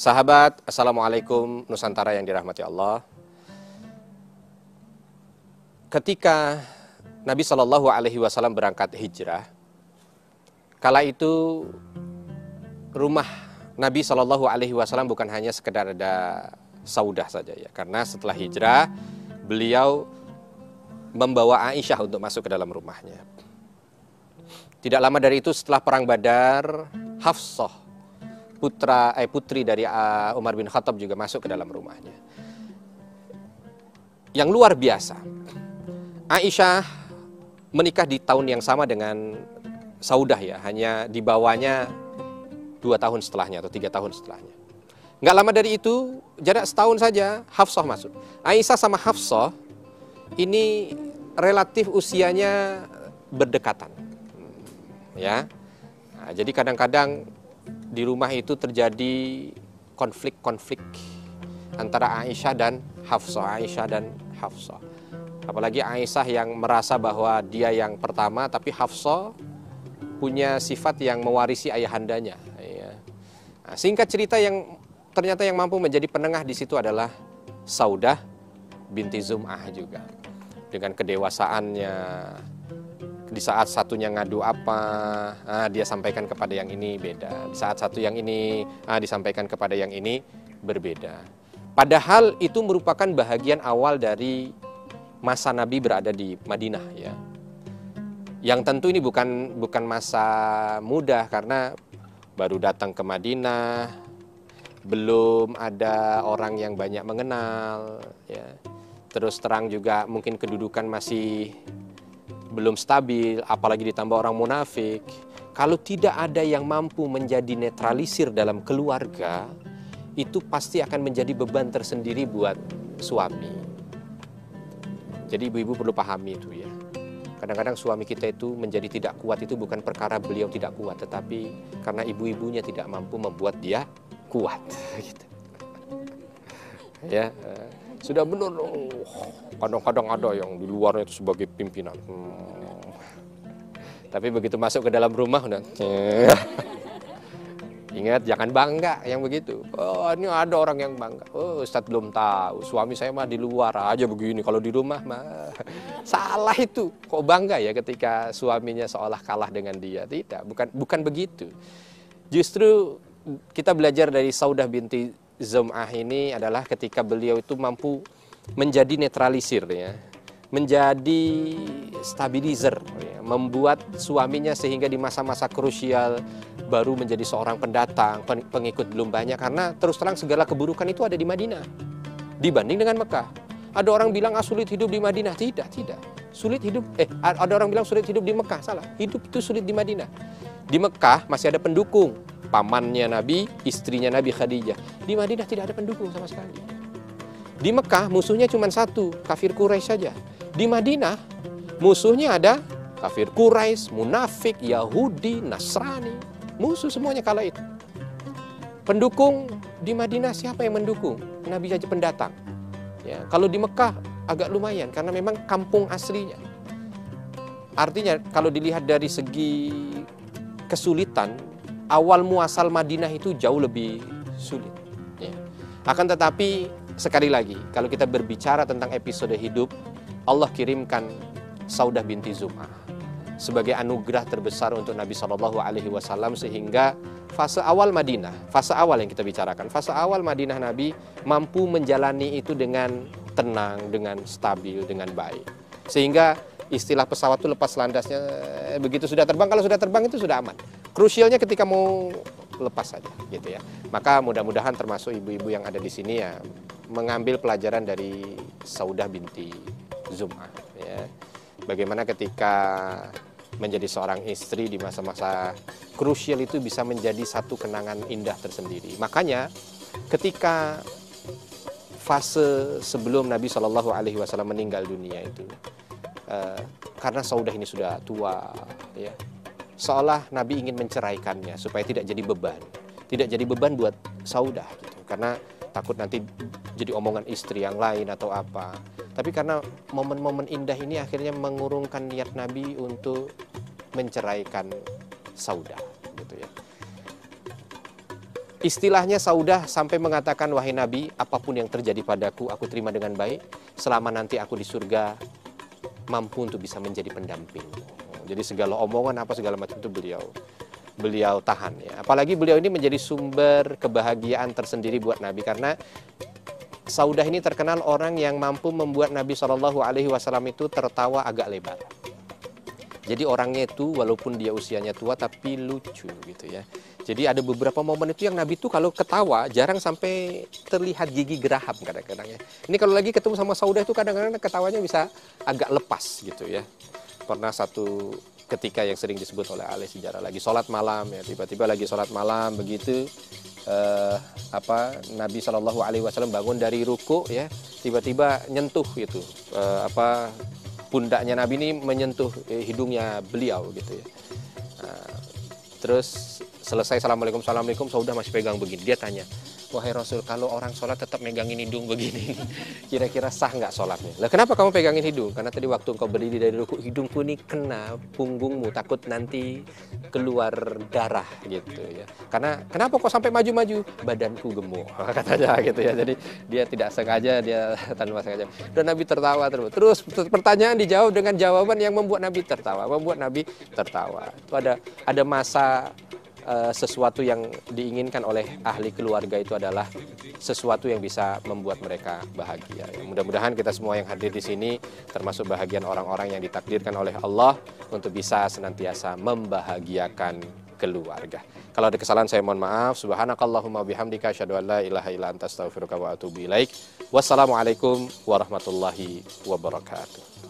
Sahabat, Assalamualaikum Nusantara yang dirahmati Allah. Ketika Nabi SAW berangkat hijrah, kala itu rumah Nabi SAW bukan hanya sekedar ada Saudah saja ya, karena setelah hijrah beliau membawa Aisyah untuk masuk ke dalam rumahnya. Tidak lama dari itu setelah perang Badar, Hafsah putri dari Umar bin Khattab juga masuk ke dalam rumahnya. Yang luar biasa, Aisyah menikah di tahun yang sama dengan Saudah ya, hanya dibawanya 2 tahun setelahnya atau 3 tahun setelahnya. Nggak lama dari itu, jarak setahun saja Hafsah masuk. Aisyah sama Hafsah ini relatif usianya berdekatan. Ya. Nah, jadi kadang-kadang di rumah itu terjadi konflik-konflik antara Aisyah dan Hafsah, Apalagi Aisyah yang merasa bahwa dia yang pertama, tapi Hafsah punya sifat yang mewarisi ayahandanya. Ya. Nah, singkat cerita, yang ternyata yang mampu menjadi penengah di situ adalah Saudah binti Zum'ah juga. Dengan kedewasaannya, di saat satunya ngadu apa, dia sampaikan kepada yang ini beda. Di saat satu yang ini disampaikan kepada yang ini berbeda. Padahal itu merupakan bahagian awal dari masa Nabi berada di Madinah ya. Yang tentu ini bukan masa mudah karena baru datang ke Madinah, belum ada orang yang banyak mengenal ya. Terus terang juga mungkin kedudukan masih belum stabil, apalagi ditambah orang munafik. Kalau tidak ada yang mampu menjadi netralisir dalam keluarga, itu pasti akan menjadi beban tersendiri buat suami. Jadi ibu-ibu perlu pahami itu ya. Kadang-kadang suami kita itu menjadi tidak kuat itu bukan perkara beliau tidak kuat, tetapi karena ibu-ibunya tidak mampu membuat dia kuat. Gitu. Ya, sudah benar. Kadang-kadang ada yang di luarnya itu sebagai pimpinan. Tapi begitu masuk ke dalam rumah udah. Ingat, jangan bangga yang begitu. Oh, ini ada orang yang bangga. Oh, Ustadz belum tahu. Suami saya mah di luar aja begini. Kalau di rumah mah salah itu. Kok bangga ya ketika suaminya seolah kalah dengan dia? Tidak, bukan begitu. Justru kita belajar dari Saudah binti Zum'ah ini adalah ketika beliau itu mampu menjadi netralisir ya. Menjadi stabilizer ya, membuat suaminya sehingga di masa-masa krusial baru menjadi seorang pendatang, pengikut belum banyak, karena terus terang segala keburukan itu ada di Madinah dibanding dengan Mekah. Ada orang bilang sulit hidup di Madinah, tidak. Sulit hidup ada orang bilang sulit hidup di Mekah, salah. Hidup itu sulit di Madinah. Di Mekah masih ada pendukung, pamannya Nabi, istrinya Nabi Khadijah. Di Madinah tidak ada pendukung sama sekali. Di Mekah musuhnya cuma satu, kafir Quraisy saja. Di Madinah musuhnya ada kafir Quraisy, munafik, Yahudi, Nasrani, musuh semuanya kala itu. Pendukung di Madinah siapa yang mendukung? Nabi saja pendatang. Ya, kalau di Mekah agak lumayan karena memang kampung aslinya. Artinya kalau dilihat dari segi kesulitan, awal muasal Madinah itu jauh lebih sulit. Ya. Akan tetapi sekali lagi, kalau kita berbicara tentang episode hidup, Allah kirimkan Saudah binti Zum'ah sebagai anugerah terbesar untuk Nabi SAW, sehingga fase awal Madinah, fase awal yang kita bicarakan, fase awal Madinah Nabi mampu menjalani itu dengan tenang, dengan stabil, dengan baik. Sehingga istilah pesawat itu lepas landasnya begitu sudah terbang, kalau sudah terbang itu sudah aman. Krusialnya ketika mau lepas saja gitu ya. Maka mudah-mudahan termasuk ibu-ibu yang ada di sini ya mengambil pelajaran dari Saudah binti Zum'ah ya. Bagaimana ketika menjadi seorang istri di masa-masa krusial itu bisa menjadi satu kenangan indah tersendiri. Makanya ketika fase sebelum Nabi SAW meninggal dunia itu, karena Saudah ini sudah tua ya, seolah Nabi ingin menceraikannya supaya tidak jadi beban buat Saudah gitu. Karena takut nanti jadi omongan istri yang lain atau apa. Tapi karena momen-momen indah ini akhirnya mengurungkan niat Nabi untuk menceraikan Saudah gitu ya. Istilahnya Saudah sampai mengatakan, wahai Nabi, apapun yang terjadi padaku, aku terima dengan baik, selama nanti aku di surga mampu untuk bisa menjadi pendamping. Jadi segala omongan apa segala macam itu beliau tahan ya. Apalagi beliau ini menjadi sumber kebahagiaan tersendiri buat Nabi, karena Saudah ini terkenal orang yang mampu membuat Nabi Shallallahu Alaihi Wasallam itu tertawa agak lebar. Jadi orangnya itu walaupun dia usianya tua tapi lucu gitu ya. Jadi ada beberapa momen itu yang Nabi itu kalau ketawa jarang sampai terlihat gigi geraham kadang-kadang ya. Ini kalau lagi ketemu sama Saudah itu kadang-kadang ketawanya bisa agak lepas gitu ya. Pernah satu ketika yang sering disebut oleh ahli sejarah, lagi sholat malam ya, tiba-tiba lagi sholat malam begitu Nabi Shallallahu Alaihi Wasallam bangun dari ruku ya, tiba-tiba nyentuh gitu pundaknya Nabi ini menyentuh hidungnya beliau gitu ya. Terus selesai assalamualaikum, Saudah masih pegang begini. Dia tanya, wahai Rasul, kalau orang sholat tetap megangin hidung begini, kira-kira sah nggak sholatnya? Lah kenapa kamu pegangin hidung? Karena tadi waktu engkau berdiri dari ruku, hidungku ini kena punggungmu, takut nanti keluar darah gitu ya. Karena kenapa kok sampai maju-maju? Badanku gemuk, katanya gitu ya. Jadi dia tidak sengaja, dia tanpa sengaja. Dan Nabi tertawa terus. Pertanyaan dijawab dengan jawaban yang membuat Nabi tertawa, Itu ada masa sesuatu yang diinginkan oleh ahli keluarga itu adalah sesuatu yang bisa membuat mereka bahagia. Ya, mudah-mudahan kita semua yang hadir di sini termasuk bahagian orang-orang yang ditakdirkan oleh Allah untuk bisa senantiasa membahagiakan keluarga. Kalau ada kesalahan saya mohon maaf. Subhanakallahumma bihamdika asyhadu an la ilaha illa anta astaghfiruka wa atubu ilaik. Wassalamualaikum warahmatullahi wabarakatuh.